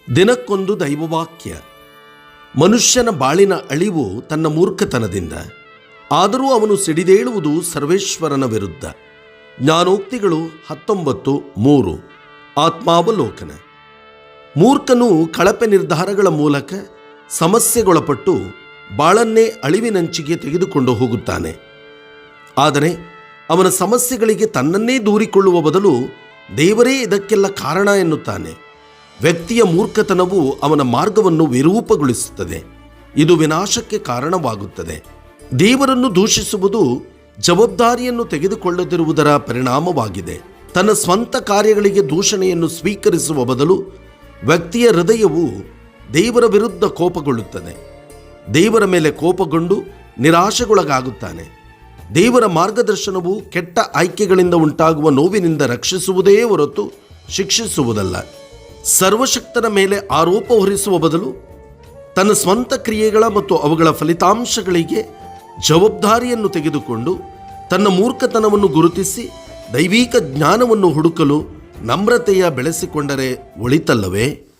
ದಿನಕ್ಕೊಂದು ದೈವವಾಕ್ಯ. ಮನುಷ್ಯನ ಬಾಳಿನ ಅಳಿವು ತನ್ನ ಮೂರ್ಖತನದಿಂದ, ಆದರೂ ಅವನು ಸಿಡಿದೇಳುವುದು ಸರ್ವೇಶ್ವರನ ವಿರುದ್ಧ. ಜ್ಞಾನೋಕ್ತಿಗಳು 19:3. ಆತ್ಮಾವಲೋಕನ. ಮೂರ್ಖನು ಕಳಪೆ ನಿರ್ಧಾರಗಳ ಮೂಲಕ ಸಮಸ್ಯೆಗೊಳಪಟ್ಟು ಬಾಳನ್ನೇ ಅಳಿವಿನಂಚಿಗೆ ತೆಗೆದುಕೊಂಡು ಹೋಗುತ್ತಾನೆ. ಆದರೆ ಅವನ ಸಮಸ್ಯೆಗಳಿಗೆ ತನ್ನನ್ನೇ ದೂರಿಕೊಳ್ಳುವ ಬದಲು ದೇವರೇ ಇದಕ್ಕೆಲ್ಲ ಕಾರಣ ಎನ್ನುತ್ತಾನೆ. ವ್ಯಕ್ತಿಯ ಮೂರ್ಖತನವು ಅವನ ಮಾರ್ಗವನ್ನು ವಿರೂಪಗೊಳಿಸುತ್ತದೆ. ಇದು ವಿನಾಶಕ್ಕೆ ಕಾರಣವಾಗುತ್ತದೆ. ದೇವರನ್ನು ದೂಷಿಸುವುದು ಜವಾಬ್ದಾರಿಯನ್ನು ತೆಗೆದುಕೊಳ್ಳದಿರುವುದರ ಪರಿಣಾಮವಾಗಿದೆ. ತನ್ನ ಸ್ವಂತ ಕಾರ್ಯಗಳಿಗೆ ದೂಷಣೆಯನ್ನು ಸ್ವೀಕರಿಸುವ ಬದಲು ವ್ಯಕ್ತಿಯ ಹೃದಯವು ದೇವರ ವಿರುದ್ಧ ಕೋಪಗೊಳ್ಳುತ್ತದೆ. ದೇವರ ಮೇಲೆ ಕೋಪಗೊಂಡು ನಿರಾಶೆಗೊಳಗಾಗುತ್ತಾನೆ. ದೇವರ ಮಾರ್ಗದರ್ಶನವು ಕೆಟ್ಟ ಆಯ್ಕೆಗಳಿಂದ ಉಂಟಾಗುವ ನೋವಿನಿಂದ ರಕ್ಷಿಸುವುದೇ ಹೊರತು ಶಿಕ್ಷಿಸುವುದಲ್ಲ. ಸರ್ವಶಕ್ತನ ಮೇಲೆ ಆರೋಪ ಹೊರಿಸುವ ಬದಲು ತನ್ನ ಸ್ವಂತ ಕ್ರಿಯೆಗಳ ಮತ್ತು ಅವುಗಳ ಫಲಿತಾಂಶಗಳಿಗೆ ಜವಾಬ್ದಾರಿಯನ್ನು ತೆಗೆದುಕೊಂಡು ತನ್ನ ಮೂರ್ಖತನವನ್ನು ಗುರುತಿಸಿ ದೈವಿಕ ಜ್ಞಾನವನ್ನು ಹುಡುಕಲು ನಮ್ರತೆಯ ಬೆಳೆಸಿಕೊಂಡರೆ ಒಳಿತಲ್ಲವೇ?